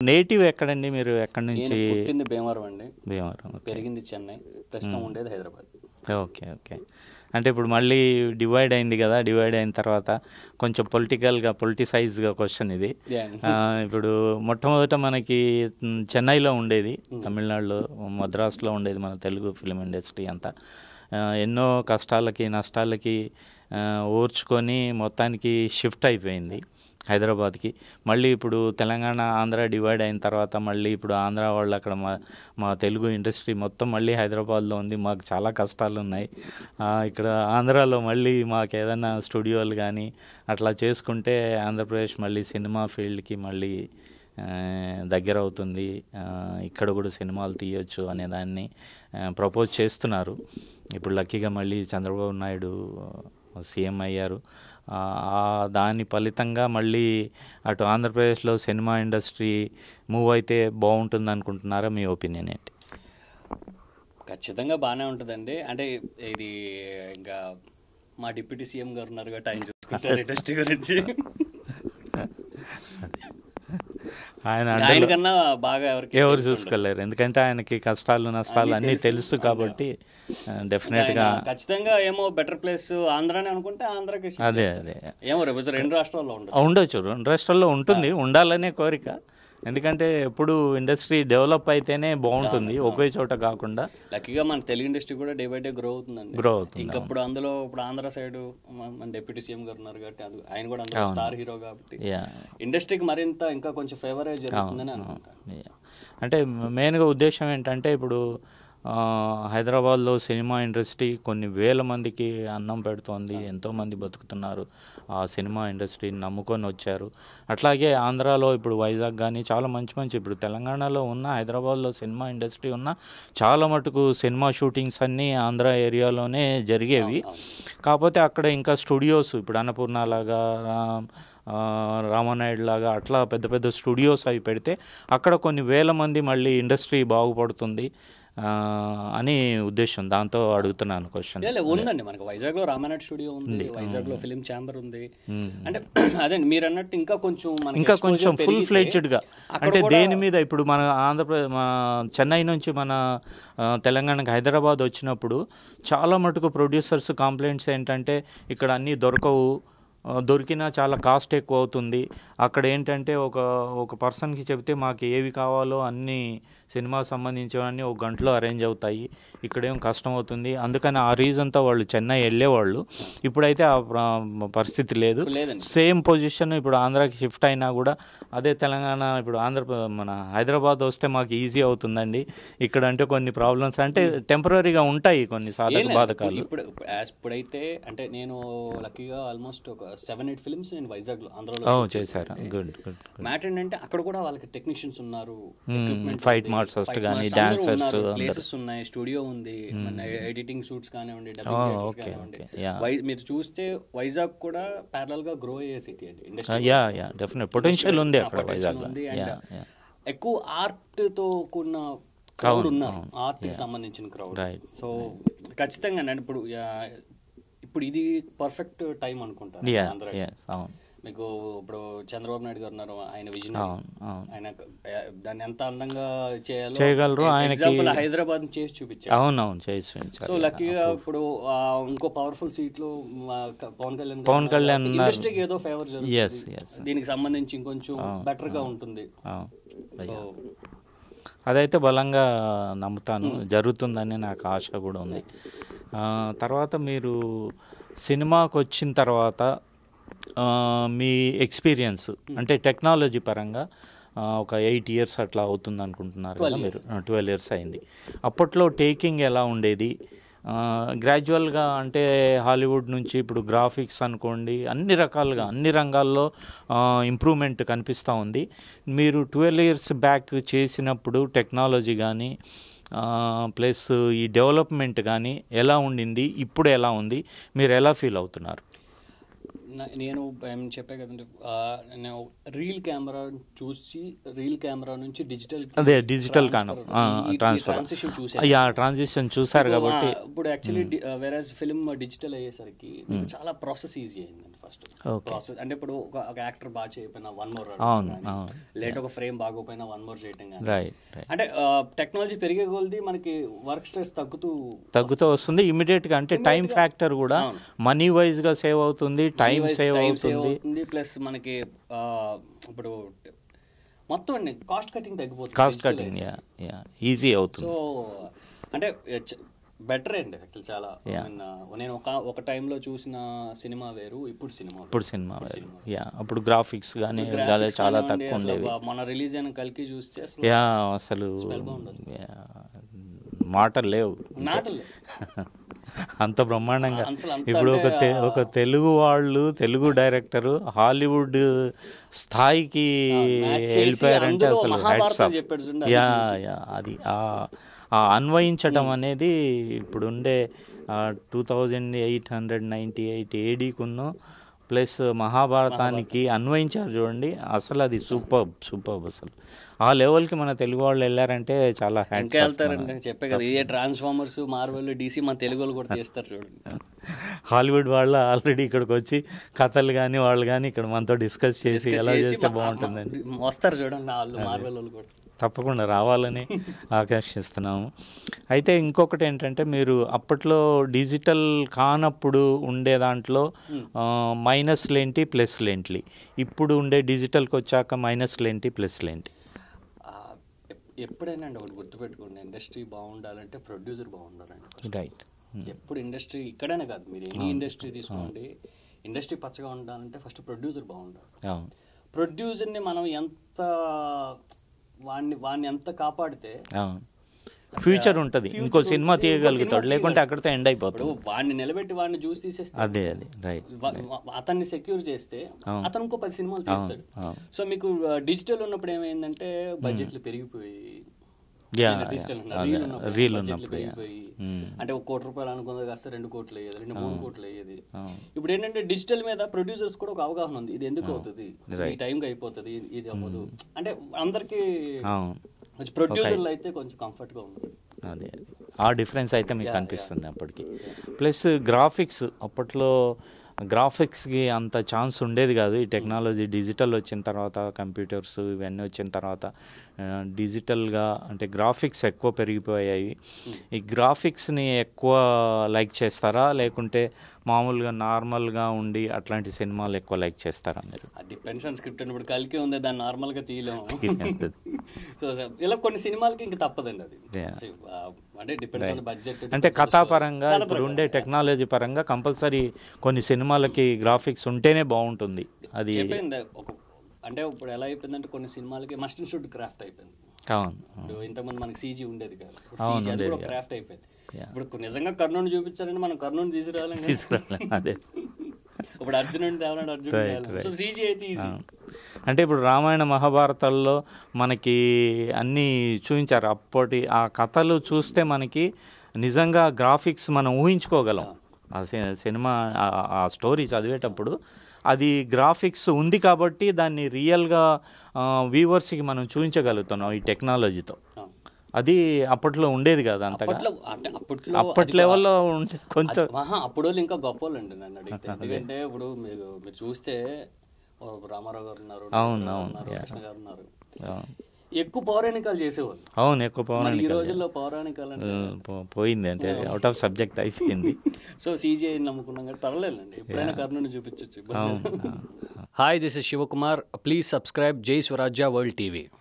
Native ఎక్కడండి? మీరు ఎక్కడి నేను నుంచి? పుట్టింది భీమవరం అండి. భీమవరం. ఓకే. పెరిగింది చెన్నై. ప్రస్తుతం ఉండేది హైదరాబాద్. ఓకే. ఓకే. అంటే ఇప్పుడు మళ్ళీ డివైడ్ అయింది కదా! డివైడ్ అయిన తర్వాత కొంచెం పొలిటిసైజ్‌గా క్వెషన్ ఇది. ఇప్పుడు మొట్టమొదట మనకి చెన్నైలో ఉండేది. తమిళనాడులో, మద్రాసులో ఉండేది మన తెలుగు ఫిల్మ్ ఇండస్ట్రీ అంతా. ఎన్నో కష్టాలకి, నష్టాలకి ఓర్చుకొని మొత్తానికి షిఫ్ట్ అయిపోయింది హైదరాబాద్కి. మళ్ళీ ఇప్పుడు తెలంగాణ, ఆంధ్ర డివైడ్ అయిన తర్వాత మళ్ళీ ఇప్పుడు ఆంధ్ర వాళ్ళు అక్కడ మా తెలుగు ఇండస్ట్రీ మొత్తం మళ్ళీ హైదరాబాద్లో ఉంది. మాకు చాలా కష్టాలు ఉన్నాయి. ఇక్కడ ఆంధ్రాలో మళ్ళీ మాకు ఏదైనా స్టూడియోలు కానీ అట్లా చేసుకుంటే ఆంధ్రప్రదేశ్ మళ్ళీ సినిమా ఫీల్డ్కి మళ్ళీ దగ్గర అవుతుంది. ఇక్కడ కూడా సినిమాలు తీయొచ్చు అనే దాన్ని ప్రపోజ్ చేస్తున్నారు. ఇప్పుడు లక్కీగా మళ్ళీ చంద్రబాబు నాయుడు సీఎం అయ్యారు. దాని ఫలితంగా మళ్ళీ అటు ఆంధ్రప్రదేశ్లో సినిమా ఇండస్ట్రీ మూవ్ అయితే బాగుంటుంది అనుకుంటున్నారా? మీ ఒపీనియన్ ఏంటి? ఖచ్చితంగా బాగానే ఉంటుందండి. అంటే ఇది ఇంకా మా డిప్యూటీ సీఎం గారు ఉన్నారు కాబట్టి ఆయన చూసుకుంటారు ఇండస్ట్రీ గురించి. ఆయన కన్నా బాగా ఎవరు చూసుకోలేరు, ఎందుకంటే ఆయనకి కష్టాలు నష్టాలు అన్నీ తెలుసు కాబట్టి డెఫినెట్గా ఖచ్చితంగా ఏమో బెటర్ ప్లేస్ ఆంధ్రానే అనుకుంటే ఆంధ్రాకి అదే ఏమో రేపు 2 రాష్ట్రాల్లో ఉండొచ్చు. 2 రాష్ట్రాల్లో ఉంటుంది, ఉండాలనే కోరిక. ఎందుకంటే ఎప్పుడు ఇండస్ట్రీ డెవలప్ అయితేనే బాగుంటుంది, ఒకే చోట కాకుండా. లక్కీగా మన తెలుగు ఇండస్ట్రీ కూడా డే బై డే గ్రో అవుతుందండి. ఇంకా ఇప్పుడు అందులో ఇప్పుడు ఆంధ్ర సైడ్ మన డిప్యూటీ సీఎం గారు ఉన్నారు కాబట్టి ఆయన కూడా అందులో స్టార్ హీరో కాబట్టి ఇండస్ట్రీకి మరింత ఇంకా కొంచెం ఫేవర్ జరుగుతుందని అనుకుంటాను. అంటే మెయిన్గా ఉద్దేశం ఏంటంటే ఇప్పుడు హైదరాబాద్లో సినిమా ఇండస్ట్రీ కొన్ని వేల మందికి అన్నం పెడుతోంది, ఎంతోమంది బతుకుతున్నారు, ఆ సినిమా ఇండస్ట్రీని నమ్ముకొని వచ్చారు. అట్లాగే ఆంధ్రాలో ఇప్పుడు వైజాగ్ కానీ చాలా మంచి ఇప్పుడు తెలంగాణలో ఉన్న, హైదరాబాద్లో సినిమా ఇండస్ట్రీ ఉన్న చాలా మటుకు సినిమా షూటింగ్స్ అన్నీ ఆంధ్ర ఏరియాలోనే జరిగేవి. కాకపోతే అక్కడ ఇంకా స్టూడియోస్ ఇప్పుడు అన్నపూర్ణ లాగా, రామానాయుడు లాగా అట్లా పెద్ద పెద్ద స్టూడియోస్ అవి పెడితే అక్కడ కొన్ని వేల మంది మళ్ళీ ఇండస్ట్రీ బాగుపడుతుంది అని ఉద్దేశం. దాంతో అడుగుతున్నాను క్వశ్చన్. ఉందండి మనకు వైజాగ్లో రామానాయుడు స్టూడియో ఉంది, వైజాగ్లో ఫిలిం ఛాంబర్ ఉంది. అంటే అదే మీరు అన్నట్టు ఇంకా కొంచెం ఫుల్ ఫ్లెడ్జ్డ్గా అంటే దేని మీద ఇప్పుడు మన ఆంధ్రప్రదేశ్, మన చెన్నై నుంచి మన తెలంగాణకి హైదరాబాద్ వచ్చినప్పుడు చాలా మటుకు ప్రొడ్యూసర్స్ కంప్లైంట్స్ ఏంటంటే ఇక్కడ అన్నీ దొరకవు, దొరికినా చాలా కాస్ట్ ఎక్కువ అవుతుంది. అక్కడ ఏంటంటే ఒక పర్సన్కి చెప్తే మాకు ఏవి కావాలో అన్నీ సినిమా సంబంధించినవన్నీ ఒక గంటలో అరేంజ్ అవుతాయి, ఇక్కడేం కష్టం అవుతుంది. అందుకని ఆ రీజన్తో వాళ్ళు చెన్నై వెళ్ళేవాళ్ళు. ఇప్పుడైతే ఆ పరిస్థితి లేదు. సేమ్ పొజిషన్ ఇప్పుడు ఆంధ్రాకి షిఫ్ట్ అయినా కూడా అదే తెలంగాణ ఇప్పుడు మన హైదరాబాద్ వస్తే మాకు ఈజీ అవుతుందండి. ఇక్కడ అంటే కొన్ని ప్రాబ్లమ్స్ అంటే టెంపరీగా ఉంటాయి, కొన్ని సాధక బాధకాలు. ఇప్పుడైతే అంటే నేను లక్కీగా ఆల్మోస్ట్ ఒక 7-8 ఫిల్మ్స్ నేను వైజాగ్లో ఆంధ్రాలో చేశారు. గుడ్. మ్యాటర్ ఏంటంటే అక్కడ కూడా వాళ్ళకి టెక్నీషియన్స్ ఉన్నారు, ఫైట్ మార్షల్స్ కానీ డాన్సర్స్, ప్లేసెస్ ఉన్నాయి, స్టూడియో ఉంది, ఎడిటింగ్ షూట్స్ కానివ్వండి, మీరు చూస్తే వైజాగ్ కూడా ప్యారలల్ గా గ్రో అయ్యే సిటీ అండి. డెఫినెట్ పొటెన్షియల్ ఉంది అక్కడ వైజాగ్. ఎక్కువ ఆర్ట్ తో కూడిన క్రౌడ్ ఉన్నారు, ఆర్ట్ కి సంబంధించిన క్రౌడ్. సో ఖచ్చితంగా ఇప్పుడు ఇది పర్ఫెక్ట్ టైం అనుకుంటాను. మీకు ఇప్పుడు చంద్రబాబు నాయుడు గారు ఉన్నారు, ఆయన విజన్, ఆయన దాన్ని ఎంత అందంగా చేయగలరు, ఎగ్జాంపుల్ హైదరాబాద్ చేసి చూపించారు. అవునవును. సో లక్కీగా ఇప్పుడు ఇంకో పవర్ఫుల్ సీట్ లో పవన్ కళ్యాణ్ ఇండస్ట్రీకి ఏదో ఫేవర్ జరుగుతుంది, దీనికి సంబంధించి ఇంకొంచెం బెటర్ గా ఉంటుంది. అదైతే బలంగా నమ్ముతాను, జరుగుతుందని నాకు ఆశ కూడా ఉంది. తర్వాత మీరు సినిమాకి వచ్చిన తర్వాత మీ ఎక్స్పీరియన్స్ అంటే టెక్నాలజీ పరంగా ఒక 8 years అట్లా అవుతుంది అనుకుంటున్నారు కదా మీరు? 12 years అయింది. అప్పట్లో టేకింగ్ ఎలా ఉండేది? గ్రాడ్యువల్గా అంటే హాలీవుడ్ నుంచి ఇప్పుడు గ్రాఫిక్స్ అనుకోండి, అన్ని రకాలుగా అన్ని రంగాల్లో ఇంప్రూవ్మెంట్ కనిపిస్తూ ఉంది. మీరు 12 years బ్యాక్ చేసినప్పుడు టెక్నాలజీ కానీ ప్లస్ ఈ డెవలప్మెంట్ కానీ ఎలా ఉండింది, ఇప్పుడు ఎలా ఉంది, మీరు ఎలా ఫీల్ అవుతున్నారు? నేను చెప్పే కదండి, నేను రీల్ కెమెరా నుంచి డిజిటల్ ట్రాన్సిషన్ చూసారు కాబట్టి ఇప్పుడు యాక్చువల్లీ వెరాజ్ ఫిల్మ్ డిజిటల్ అయ్యేసరికి చాలా ప్రాసెస్ ఈజీ అయిందండి. ఫస్ట్ ప్రాసెస్ అంటే ఇప్పుడు ఒక యాక్టర్ బాగా చేయకపోయినా వన్ మోర్, లేట్ ఒక ఫ్రేమ్ బాగోపోయినా వన్ మోర్ చేయటం కానీ, అంటే టెక్నాలజీ పెరిగే కొలది మనకి వర్క్ స్ట్రెస్ తగ్గుతూ వస్తుంది ఇమీడియట్ గా. అంటే టైం ఫ్యాక్టర్ కూడా మనీ వైజ్ గా సేవ్ అవుతుంది, టైం సేవ్ అవుతుంది, ప్లస్ మనకి ఇప్పుడు మొత్తం అండి కాస్ట్ కటింగ్ తగ్గిపోతుంది, కాస్ట్ కటింగ్ ఈజీ అవుతుంది. సో అంటే బెటర్ అండి యాక్చువల్ చాలా. నేను ఒక టైంలో చూసిన సినిమా వేరు, ఇప్పుడు సినిమా అప్పుడు గ్రాఫిక్స్ కానీ చాలా తక్కువ ఉండేవి. మన రిలీజ్ అయిన కలికి చూస్తే అసలు మాటలు లేవు అంత బ్రహ్మాండంగా. ఇప్పుడు ఒక తెలుగు వాళ్ళు, తెలుగు డైరెక్టరు హాలీవుడ్ స్థాయికి వెళ్ళిపోయారంటే అసలు హ్యాట్స్ ఆఫ్. అది అన్వయించటం అనేది ఇప్పుడుండే 2898 ADకును ప్లస్ మహాభారతానికి అన్వయించారు చూడండి, అసలు అది సూపర్ అసలు. ఆ లెవెల్కి మన తెలుగు వాళ్ళు వెళ్ళారంటే చాలా హ్యాట్స్ వెళ్తారండి. చెప్పే కదా, ఇదే ట్రాన్స్ఫార్మర్స్, మార్వెల్, DC మన తెలుగు వాళ్ళు కూడా చేస్తారు చూడండి. హాలీవుడ్ వాళ్ళు ఆల్రెడీ ఇక్కడికి వచ్చి కథలు కానీ వాళ్ళు కానీ ఇక్కడ మనతో డిస్కస్ చేసి ఎలా చేస్తే బాగుంటుందని వస్తారు చూడండి వాళ్ళు, మార్వెల్ వాళ్ళు కూడా. తప్పకుండా రావాలని ఆకాంక్షిస్తున్నాము. అయితే ఇంకొకటి ఏంటంటే, మీరు అప్పట్లో డిజిటల్ కానప్పుడు ఉండే దాంట్లో మైనస్లేంటి ప్లస్లేంటి, ఇప్పుడు ఉండే డిజిటల్కి వచ్చాక మైనస్లేంటి ప్లస్లేంటి? ఎప్పుడైనా అండి ఒకటి గుర్తుపెట్టుకోండి, ఇండస్ట్రీ బాగుండాలంటే ప్రొడ్యూసర్ బాగుండాలండి. రైట్. ఎప్పుడు ఇండస్ట్రీ ఇక్కడనే కాదు, మీరు ఎనీ ఇండస్ట్రీ తీసుకోండి, ఇండస్ట్రీ పచ్చగా ఉండాలంటే ఫస్ట్ ప్రొడ్యూసర్ బాగుండాలి. ప్రొడ్యూసర్ని మనం ఎంత వాడిని ఎంత కాపాడితే ఫ్యూచర్ ఉంటుంది, ఇంకో సినిమా తీయగలుగుతాడు, లేకుంటే అక్కడితో ఎండ్ అయిపోతాడు. వాడిని నిలబెట్టి వాడిని చూసి తీసేస్తే, అదే రైట్, అతన్ని సెక్యూర్ చేస్తే అతను ఇంకో 10 సినిమాలు తీస్తాడు. సో మీకు డిజిటల్ ఉన్నప్పుడు ఏమైందంటే బడ్జెట్లు పెరిగిపోయి, రీల్ ఉన్నప్పుడు అంటే 1 కోటి రూపాయలు అనుకున్నది కాస్త 2 కోట్లు అయ్యేది, 3 కోట్లు అయ్యేది. ఇప్పుడు ఏంటంటే డిజిటల్ మీద ప్రొడ్యూసర్స్ కూడా ఒక అవగాహన ఉంది, ఇది ఎందుకు అవుతుంది, ఈ టైంకి అయిపోతుంది, ఇది అవ్వదు అంటే అందరికి. ప్రొడ్యూసర్లు అయితే కొంచెం కంఫర్ట్గా ఉంది. అదే ఆ డిఫరెన్స్ అయితే మీకు కనిపిస్తుంది అప్పటికి. ప్లస్ గ్రాఫిక్స్, అప్పట్లో గ్రాఫిక్స్కి అంత ఛాన్స్ ఉండేది కాదు. ఈ టెక్నాలజీ డిజిటల్ వచ్చిన తర్వాత, కంప్యూటర్స్ ఇవన్నీ వచ్చిన తర్వాత డిజిటల్గా అంటే గ్రాఫిక్స్ ఎక్కువ పెరిగిపోయాయి. ఈ గ్రాఫిక్స్ని ఎక్కువ లైక్ చేస్తారా, లేకుంటే మామూలుగా నార్మల్గా ఉండి అట్లాంటి సినిమాలు ఎక్కువ లైక్ చేస్తారా మీరు? Depends on script. ఇప్పుడు కలికి ఉంది, దాన్ని నార్మల్గా తీయలేము. సో ఇలా కొన్ని సినిమాలకి ఇంక తప్పదండి అది. అంటే డిపెండ్స్ ఆన్ బడ్జెట్. అంటే కథాపరంగా ఇప్పుడు ఉండే టెక్నాలజీ పరంగా కంపల్సరీ కొన్ని సినిమాలకి గ్రాఫిక్స్ ఉంటేనే బాగుంటుంది. అది అంటే ఇప్పుడు ఎలా అయిపోయిందంటే కొన్ని సినిమాలకి మస్ట్ అండ్ షుడ్ క్రాఫ్ట్ అయిపోయింది. ఇంతకుముందు మనకి CG ఉండేది కాదు, అది కూడా క్రాఫ్ట్ అయిపోయింది. ఇప్పుడు నిజంగా కర్ణుని చూపించాలంటే మనం కర్ణుని తీసుకురావాలి. అదే ఇప్పుడు అర్జునుడిని తేవాలంటే అర్జునుడు. సో CG అయితే ఈజీ. అంటే ఇప్పుడు రామాయణ మహాభారతాల్లో మనకి అన్నీ చూపించారు. అప్పటి ఆ కథలు చూస్తే మనకి నిజంగా గ్రాఫిక్స్ మనం ఊహించుకోగలం. ఆ సినిమా ఆ స్టోరీ చదివేటప్పుడు అది గ్రాఫిక్స్ ఉంది కాబట్టి దాన్ని రియల్గా వ్యూవర్స్కి మనం చూపించగలుగుతున్నాం ఈ టెక్నాలజీతో. అది అప్పట్లో ఉండేది కదా అంతగా, అప్పటి లెవెల్లో ఉంటే కొంచెం. అప్పుడు ఇంకా గొప్ప వాళ్ళు అండి నన్ను అడిగితే. ఎందుకంటే ఇప్పుడు మీరు చూస్తే రామారావు గారు ఉన్నారు, కృష్ణ గారు ఉన్నారు, ఎక్కువ పౌరాణికాలు చేసేవాళ్ళు. అవును, ఎక్కువ పౌరాణికాలు. ఈ రోజుల్లో పౌరాణికాలు పోయింది, అంటే అవుట్ ఆఫ్ సబ్జెక్ట్ అయిపోయింది. సో CGI నమ్ముకున్నాం కానీ పర్వాలేదండి, ఎప్పుడైనా కర్ణుని చూపించవచ్చు. Hi, this is Shivakumar. Please subscribe Jai Swarajya world TV.